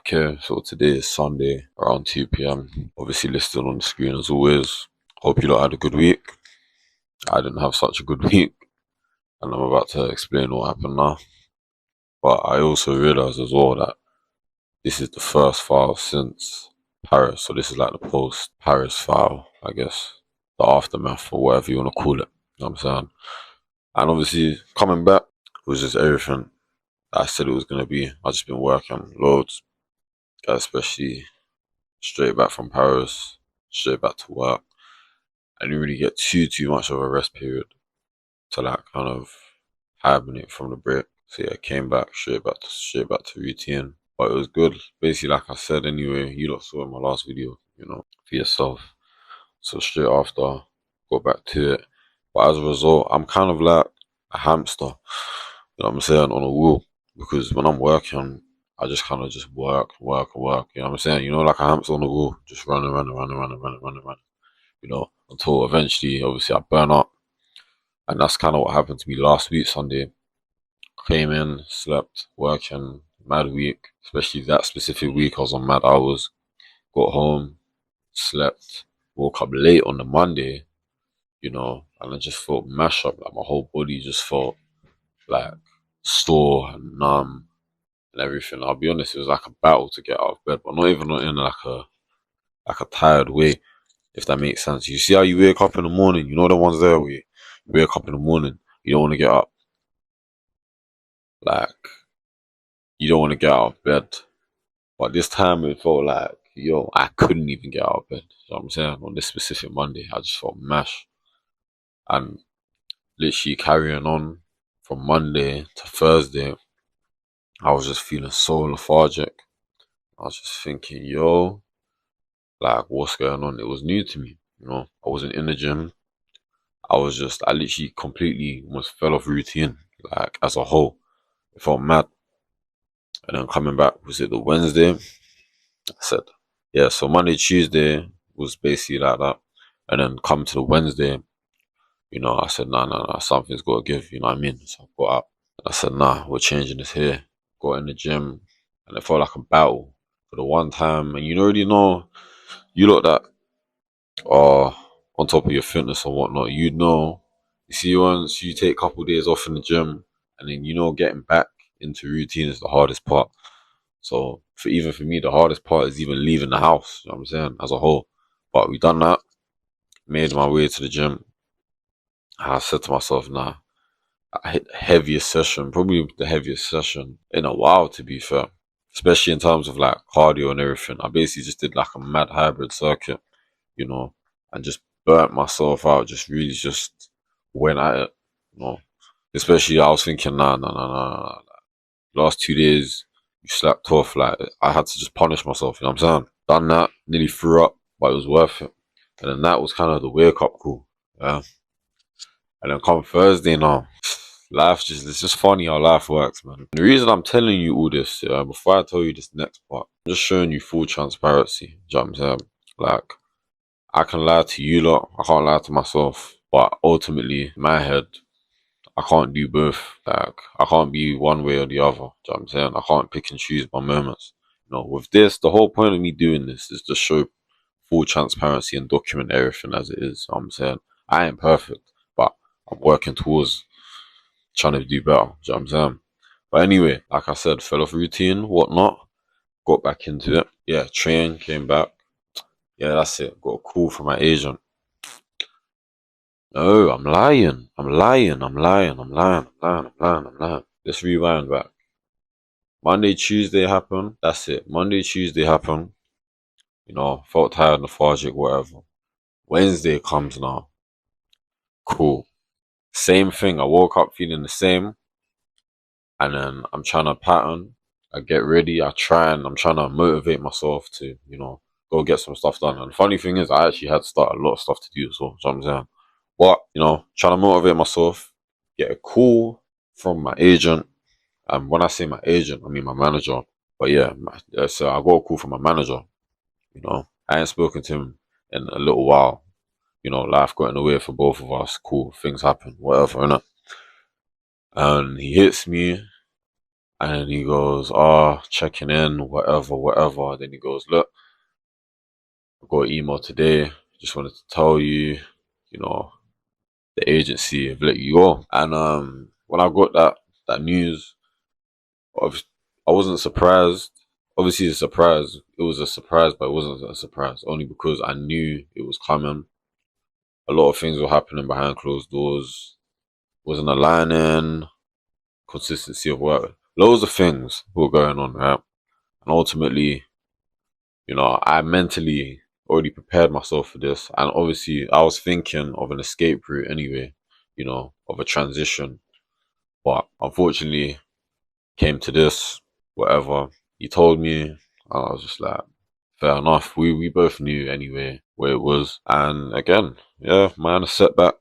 Okay, so today is Sunday around 2 p.m. Obviously listed on the screen as always. Hope you lot had a good week. I didn't have such a good week, and I'm about to explain what happened now. But I also realized as well that this is the first file since Paris, so this is like the post-Paris file, I guess. The aftermath or whatever you want to call it. You know what I'm saying? And obviously coming back was just everything that I said it was gonna be. I've just been working loads, especially straight back from Paris, straight back to work. I didn't really get too much of a rest period to like kind of hibernate from the break. So yeah, I came back straight back to routine. But it was good. Basically, like I said anyway, you lot saw in my last video, for yourself. So straight after, go back to it. But as a result, I'm kind of like a hamster, you know what I'm saying, on a wheel. Because when I'm working, I just kind of just work, you know what I'm saying? Like a hamster on the wheel, just running, until eventually, obviously, I burn out. And that's kind of what happened to me last week, Sunday. Came in, slept, working, mad week, especially that specific week, I was on mad hours. Got home, slept, woke up late on the Monday, and I just felt mashed up. Like my whole body just felt like sore and numb and everything. I'll be honest, it was like a battle to get out of bed, but not even in like a tired way, if that makes sense. You see how you wake up in the morning, the ones there where you wake up in the morning, you don't want to get up. Like, you don't want to get out of bed. But this time it felt like, I couldn't even get out of bed. You know what I'm saying? On this specific Monday, I just felt mash. And literally carrying on from Monday to Thursday, I was just feeling so lethargic. I was just thinking, like, what's going on? It was new to me, I wasn't in the gym. I literally completely almost fell off routine, like, as a whole. It felt mad. And then coming back, was it the Wednesday? I said, yeah, so Monday, Tuesday was basically like that. And then come to the Wednesday, I said, nah, something's got to give, you know what I mean? So I got up. I said, nah, we're changing this here. Got in the gym, and it felt like a battle for the one time. And you already know, you lot that are on top of your fitness and whatnot, you see, once you take a couple of days off in the gym, and then, getting back into routine is the hardest part. So for me, the hardest part is even leaving the house, you know what I'm saying, as a whole. But we done that, made my way to the gym. I said to myself, nah, I hit the heaviest session, probably the heaviest session in a while, to be fair. Especially in terms of like cardio and everything. I basically just did like a mad hybrid circuit, and just burnt myself out, just really just went at it, you know. Especially I was thinking, nah. Last 2 days, you slapped off, like I had to just punish myself, you know what I'm saying? Done that, nearly threw up, but it was worth it. And then that was kind of the wake up call. Yeah. And then come Thursday now, it's just funny how life works, man. The reason I'm telling you all this, before I tell you this next part, I'm just showing you full transparency. Do you know what I'm saying? Like, I can lie to you lot, I can't lie to myself, but ultimately, in my head, I can't do both. Like, I can't be one way or the other. Do you know what I'm saying? I can't pick and choose my moments. With this, the whole point of me doing this is to show full transparency and document everything as it is. You know what I'm saying? I ain't perfect, but I'm working towards trying to do better. Do you know what I'm saying? But anyway, like I said, fell off routine, whatnot, got back into it. Yeah, train, came back. Yeah, that's it. Got a call from my agent. No, I'm lying. I'm lying. Let's rewind back. Monday, Tuesday happened. That's it. Monday, Tuesday happened. Felt tired, lethargic, whatever. Wednesday comes now. Cool. Same thing. I woke up feeling the same. And then I'm trying to pattern. I get ready. I'm trying to motivate myself to, go get some stuff done. And the funny thing is, I actually had to start a lot of stuff to do as well. So I'm saying. But, trying to motivate myself, get a call from my agent. And when I say my agent, I mean my manager. But yeah, so I got a call from my manager. I ain't spoken to him in a little while. Life got in the way for both of us. Cool, things happen, whatever, innit? And he hits me And then he goes, oh, checking in, whatever, whatever. Then he goes, look, I got an email today. Just wanted to tell you, you know, the agency have let you go. And when I got that news, I wasn't surprised. Obviously, it's a surprise. It was a surprise, but it wasn't a surprise only because I knew it was coming. A lot of things were happening behind closed doors. Wasn't aligning. Consistency of work. Loads of things were going on, right? And ultimately, I mentally already prepared myself for this. And obviously, I was thinking of an escape route anyway, of a transition. But unfortunately, came to this, whatever. He told me, and I was just like, fair enough. We both knew anyway where it was. And again, yeah, minor setback,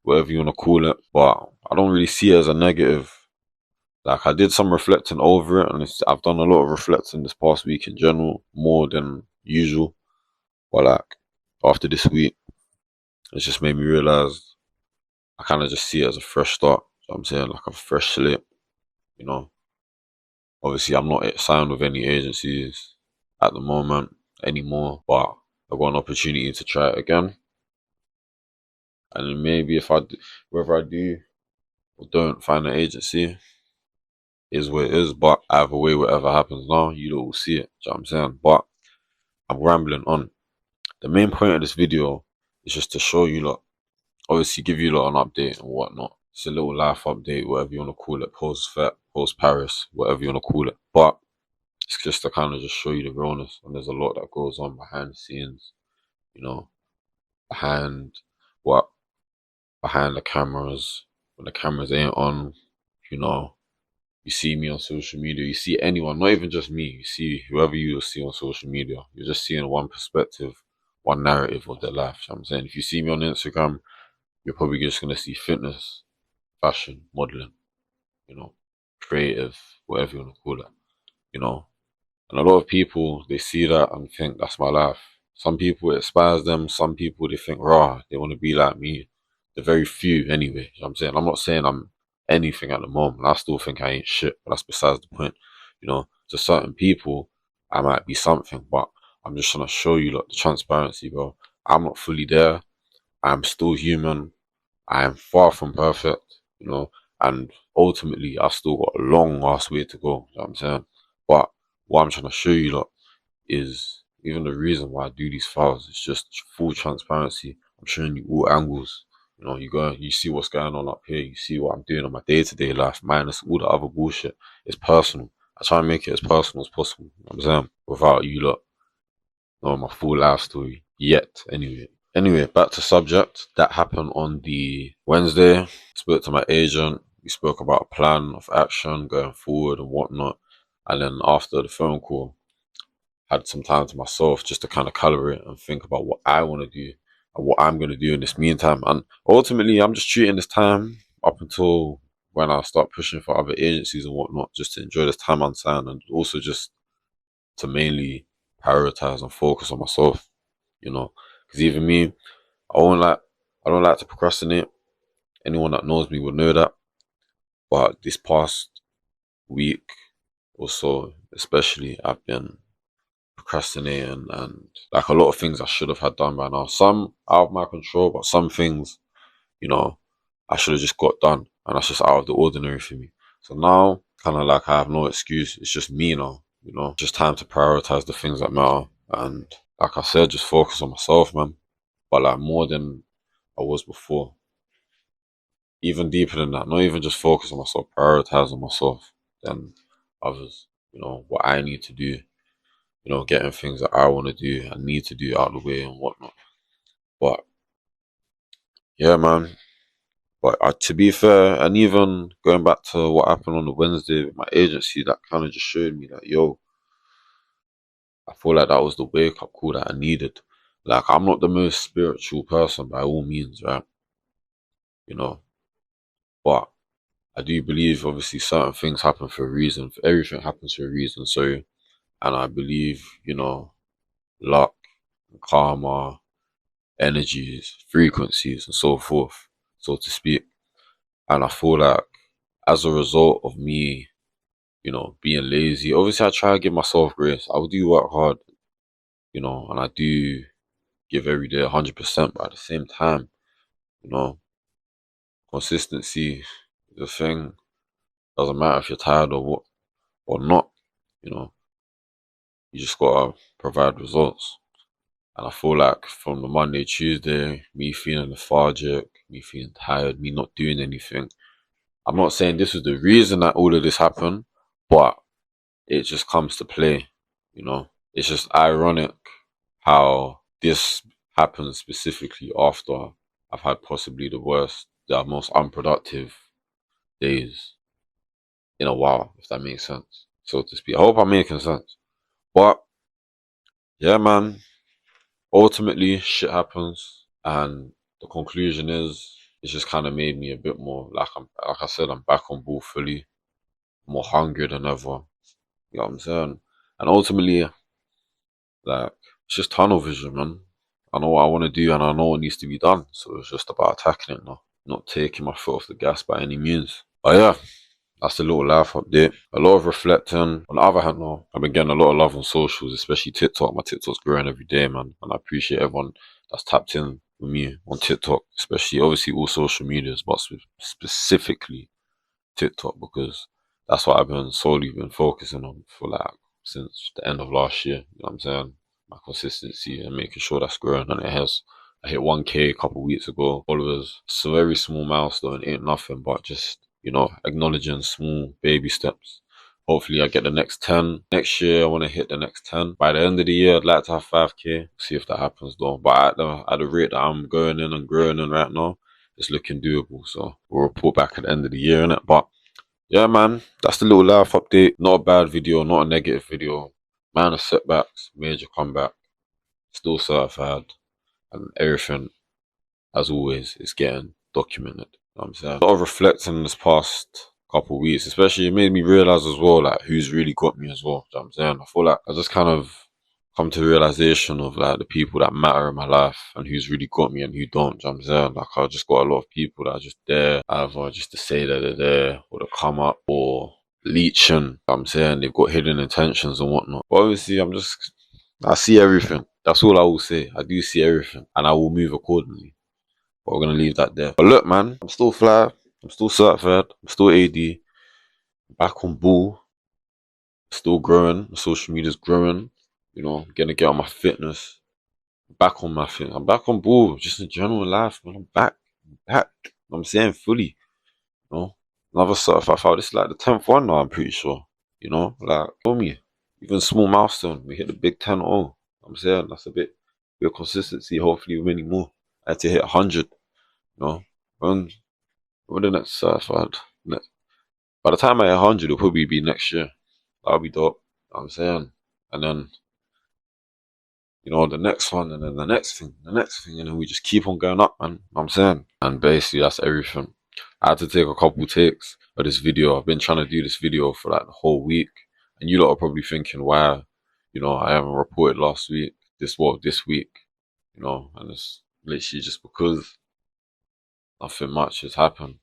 whatever you want to call it. But I don't really see it as a negative. Like, I did some reflecting over it, and I've done a lot of reflecting this past week in general, more than usual. But like, after this week, it's just made me realize I kind of just see it as a fresh start. So I'm saying, like, a fresh slate. You know, obviously, I'm not signed with any agencies at the moment anymore, but I've got an opportunity to try it again. And then maybe whether I do or don't find an agency, is what it is. But either way, whatever happens now, you lot will see it. Do you know what I'm saying? But I'm rambling on. The main point of this video is just to show you lot, obviously give you lot an update and whatnot. It's a little life update, whatever you want to call it, post-Fet, post-Paris, whatever you want to call it. But it's just to kind of just show you the realness. And there's a lot that goes on behind the scenes, you know, behind what, behind the cameras, when the cameras ain't on, you know. You see me on social media, you see anyone, not even just me, you see whoever you see on social media. You're just seeing one perspective, one narrative of their life. You know what I'm saying? If you see me on Instagram, you're probably just going to see fitness, fashion, modeling, creative, whatever you want to call it, you know. And a lot of people, they see that and think that's my life. Some people, it inspires them. Some people, they think, rah, they want to be like me. The very few, anyway. You know what I'm saying? I'm not saying I'm anything at the moment. I still think I ain't shit, but that's besides the point. To certain people, I might be something, but I'm just trying to show you, like, the transparency, bro. I'm not fully there. I'm still human. I am far from perfect, and ultimately, I still got a long ass way to go. You know what I'm saying? But what I'm trying to show you, lot, is even the reason why I do these files. It's just full transparency. I'm showing you all angles. You see what's going on up here. You see what I'm doing on my day-to-day life, minus all the other bullshit. It's personal. I try and make it as personal as possible. You know what I'm saying? Without you lot knowing my full life story yet. Anyway, back to subject. That happened on the Wednesday. Spoke to my agent. We spoke about a plan of action going forward and whatnot. And then after the phone call, had some time to myself just to kind of calibrate and think about what I want to do and what I'm going to do in this meantime. And ultimately, I'm just treating this time up until when I start pushing for other agencies and whatnot, just to enjoy this time unsigned and also just to mainly prioritize and focus on myself, because even me, I don't like to procrastinate. Anyone that knows me will know that. But this past week or so, especially, I've been procrastinating and like a lot of things I should have had done by now. Some out of my control, but some things, I should have just got done, and that's just out of the ordinary for me. So now, kind of like I have no excuse. It's just me now, just time to prioritize the things that matter. And like I said, just focus on myself, man. But like more than I was before. Even deeper than that, not even just focus on myself, prioritize on myself than others. What I need to do, getting things that I want to do and need to do out of the way and whatnot. But yeah, man. But to be fair, and even going back to what happened on the Wednesday with my agency, that kind of just showed me that, yo, I feel like that was the wake up call that I needed. Like, I'm not the most spiritual person by all means, right? You know, but I do believe, obviously, certain things happen for a reason. Everything happens for a reason. So, and I believe, luck, karma, energies, frequencies, and so forth, so to speak. And I feel like as a result of me being lazy. Obviously, I try to give myself grace. I do work hard, and I do give every day 100%. But at the same time, you know, consistency is a thing. Doesn't matter if you're tired or what or not. You know, you just gotta provide results. And I feel like from the Monday, Tuesday, me feeling lethargic, me feeling tired, me not doing anything. I'm not saying this was the reason that all of this happened, but it just comes to play, you know. It's just ironic how this happens specifically after I've had possibly the most unproductive days in a while, if that makes sense, so to speak. I hope I'm making sense. But yeah, man, ultimately shit happens, and the conclusion is it's just kind of made me a bit more like I said, I'm back on ball fully, more hungry than ever. You know what I'm saying? And ultimately, like, it's just tunnel vision, man. I know what I want to do and I know what needs to be done. So it's just about attacking it now, not taking my foot off the gas by any means. But yeah, that's a little life update. A lot of reflecting. On the other hand, though, I've been getting a lot of love on socials, especially TikTok. My TikTok's growing every day, man. And I appreciate everyone that's tapped in with me on TikTok, especially obviously all social medias, but specifically TikTok, because that's what I've been solely been focusing on for like since the end of last year. You know what I'm saying? My consistency and making sure that's growing, and it has. I hit 1K a couple of weeks ago. Followers, it's a very small milestone, ain't nothing, but just acknowledging small baby steps. Hopefully, I get the next 10 next year. I want to hit the next 10 by the end of the year. I'd like to have 5K. See if that happens though. But at the rate that I'm going in and growing in right now, it's looking doable. So we'll report back at the end of the year, innit? But yeah, man, that's the little life update. Not a bad video, not a negative video. Man of setbacks, major comeback, still certified, and everything, as always, is getting documented. You know what I'm saying? A lot of reflecting this past couple of weeks, especially it made me realize as well, like, who's really got me as well. You know what I'm saying? I feel like I just kind of come to the realization of like the people that matter in my life and who's really got me and who don't. You know what I'm saying? Like, I just got a lot of people that are just there, either just to say that they're there or to come up or leeching. You know what I'm saying? They've got hidden intentions and whatnot. But obviously I see everything. That's all I will say. I do see everything and I will move accordingly. But we're gonna leave that there. But look, man, I'm still fly, I'm still certified, I'm still AD, back on ball, still growing, social media's growing, I'm gonna get on my fitness, back on my fitness, I'm back on ball, just in general life, man. I'm back. I'm saying fully, you know. Another certified foul. This is like the 10th one now, I'm pretty sure. Like, for me, even small milestone, we hit the big 10. I'm saying that's a bit of consistency. Hopefully, we're winning more. I had to hit 100, you know. And we're the next certified. By the time I hit 100, it'll probably be next year. That'll be dope. You know what I'm saying, and then the next one, and then the next thing, and then we just keep on going up, man. You know what I'm saying, and basically that's everything. I had to take a couple takes of this video. I've been trying to do this video for like the whole week, and you lot are probably thinking why, I haven't reported last week, this week, and it's literally just because nothing much has happened,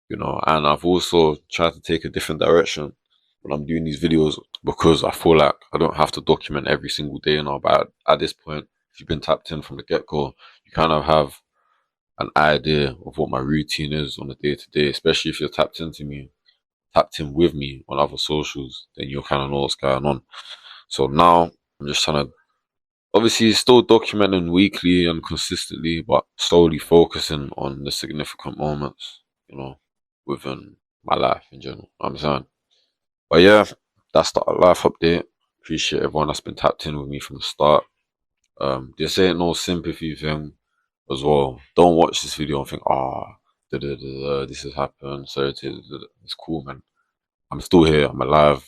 and I've also tried to take a different direction when I'm doing these videos because I feel like I don't have to document every single day now. But at this point, if you've been tapped in from the get-go, you kind of have an idea of what my routine is on a day-to-day, especially if you're tapped in with me on other socials, then you'll kind of know what's going on. So now I'm just trying to, obviously still documenting weekly and consistently, but slowly focusing on the significant moments, within my life in general. You know what I'm saying? But yeah, that's the life update. Appreciate everyone that's been tapped in with me from the start. This ain't no sympathy thing as well. Don't watch this video and think, this has happened. So it's cool, man. I'm still here. I'm alive.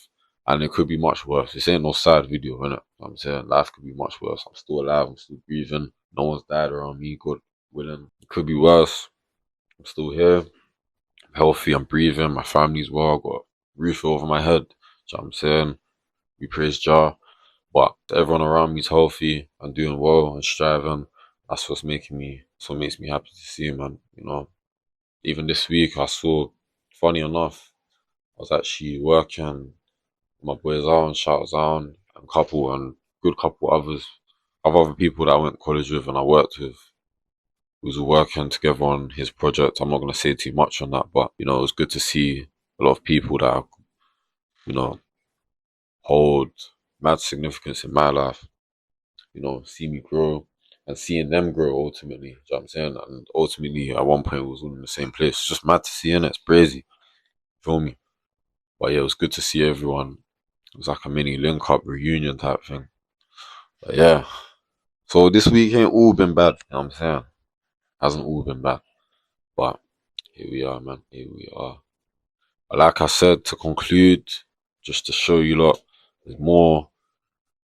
And it could be much worse. This ain't no sad video, innit? You know what I'm saying? Life could be much worse. I'm still alive. I'm still breathing. No one's died around me, God willing. It could be worse. I'm still here. I'm healthy. I'm breathing. My family's well. I've got a roof over my head. You know what I'm saying? We praise Jah. But everyone around me is healthy and doing well and striving. That's what makes me happy to see, man. Even this week I saw, funny enough, I was actually working with my boy Zan, shout out Zan, and good couple others. Other people that I went to college with and I worked with. We was working together on his project. I'm not gonna say too much on that, but it was good to see a lot of people that you know hold mad significance in my life. See me grow and seeing them grow ultimately. You know what I'm saying? And ultimately, at one point, we was all in the same place. It's just mad to see, innit? It's crazy. Feel me? But yeah, it was good to see everyone. It was like a mini link up reunion type thing. But yeah. So this week ain't all been bad. You know what I'm saying? Hasn't all been bad. But here we are, man. Here we are. But like I said, to conclude, just to show you lot, there's more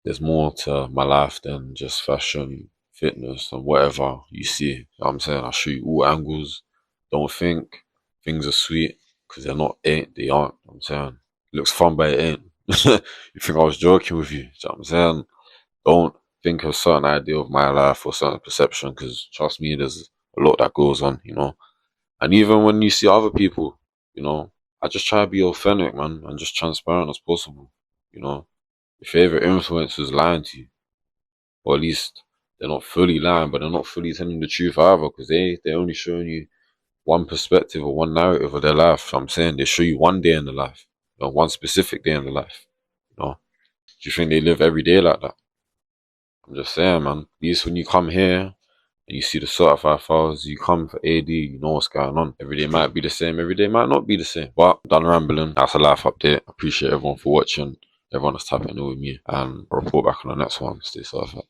there's more to my life than just fashion, fitness, and whatever you see. You know what I'm saying? I'll show you all angles. Don't think things are sweet because they're not, ain't, they aren't. You know what I'm saying? It looks fun, but it ain't. You think I was joking with you? You know what I'm saying? Don't think a certain idea of my life or certain perception because trust me, there's a lot that goes on. And even when you see other people, you know, I just try to be authentic, man, and just transparent as possible. You know, your favorite influencers lying to you, or at least they're not fully lying, but they're not fully telling the truth either, because they're only showing you one perspective or one narrative of their life. I'm saying they show you one day in the life, one specific day in the life. Do you think they live every day like that? I'm just saying, man. At least when you come here and you see the certified files, you come for AD, you know what's going on. Every day might be the same, every day might not be the same. But done rambling. That's a life update. Appreciate everyone for watching. Everyone that's tapping in with me. And I'll report back on the next one. Stay certified.